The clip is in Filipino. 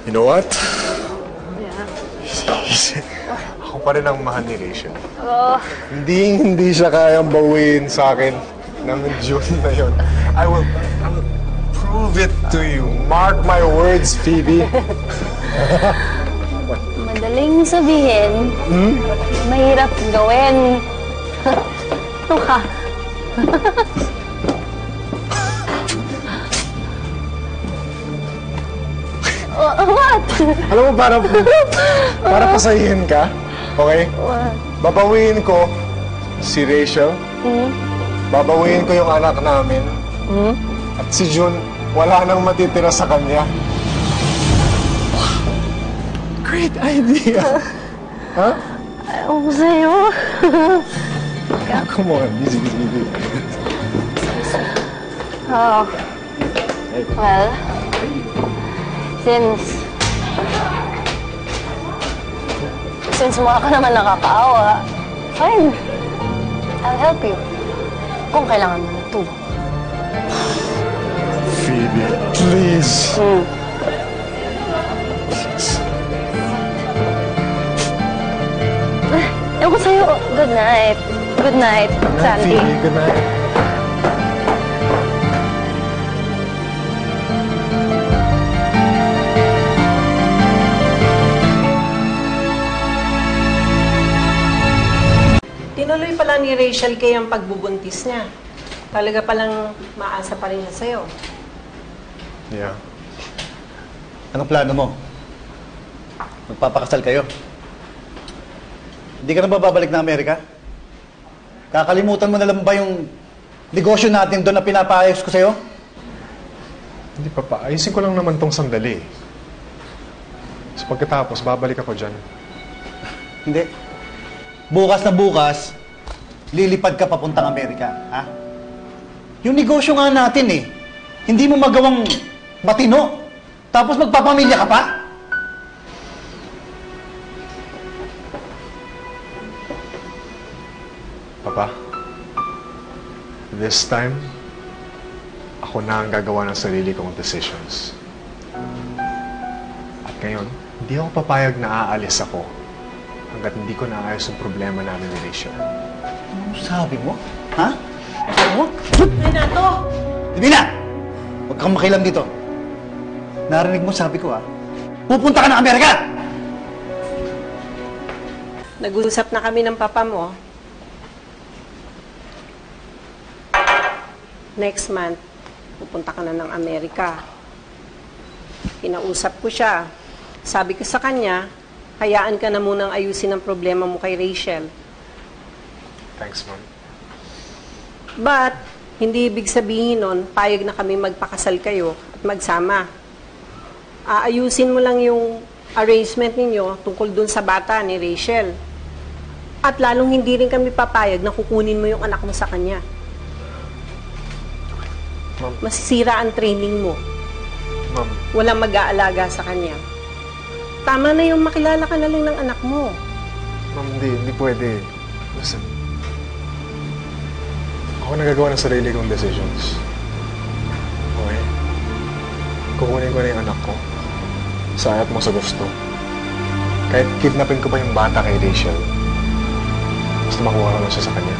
You know what? Yeah. Ako pa rin ang mahal ni Rachel. Oh. Hindi siya kayang bawiin sa akin ng June na yun. I will prove it to you. Mark my words, Phoebe. Madaling sabihin, mahirap gawin. Ano ka? What? Alam mo, para pasahin ka, okay? Babawiin ko si Rachel. Babawiin ko yung anak namin. At si June, wala nang matitira sa kanya. Great idea! Huh? Ayaw ko sa'yo. Come on, easy. Oh. Well, since mukha ka naman nakakaawa, fine. I'll help you. Kung kailangan mo ito. Phoebe, please. Ayaw ko sa'yo. Good night. Good night, Sandy. Phoebe, good night. Tinuloy pala ni Rachel kay ang pagbubuntis niya. Talaga palang maasa pa rin siya sa'yo. Yeah. Anong plano mo? Magpapakasal kayo? Hindi ka na ba babalik na Amerika? Kakalimutan mo na lang ba yung negosyo natin doon na pinapaayos ko sa'yo? Hindi pa. Ayusin ko lang naman tong sandali. So pagkatapos, babalik ako dyan. Hindi. Bukas na bukas, lilipad ka papuntang Amerika, ha? Yung negosyo nga natin eh, hindi mo magawang matino, tapos magpapamilya ka pa? Papa, this time, ako na ang gagawa ng sarili kong decisions. At ngayon, hindi ako papayag na aalis ako hanggat hindi ko naayos ang problema namin ni Rachel. Ano sabi mo? Ha? Sabi mo? Renato! Divina! Huwag kang makilam dito. Narinig mo sabi ko, ha? Pupunta ka ng Amerika! Nag-usap na kami ng papa mo. Next month, pupunta ka na ng Amerika. Kinausap ko siya. Sabi ko sa kanya, hayaan ka na munang ayusin ang problema mo kay Rachel. Thanks, Mom. But, hindi ibig sabihin nun, payag na kami magpakasal kayo at magsama. Aayusin mo lang yung arrangement ninyo tungkol dun sa bata ni Rachel. At lalong hindi rin kami papayag na kukunin mo yung anak mo sa kanya. Ma'am. Masisira ang training mo. Ma'am. Walang mag-aalaga sa kanya. Tama na yung makilala ka na lang ng anak mo. Ma'am, hindi pwede. Listen. Ako nagagawa ng sarili kong decisions. Okay? Kukunin ko na yung anak ko. Sa ayat mo sa gusto. Kahit kidnapin ko pa yung bata kay Rachel. Basta makuha ko lang siya sa kanya.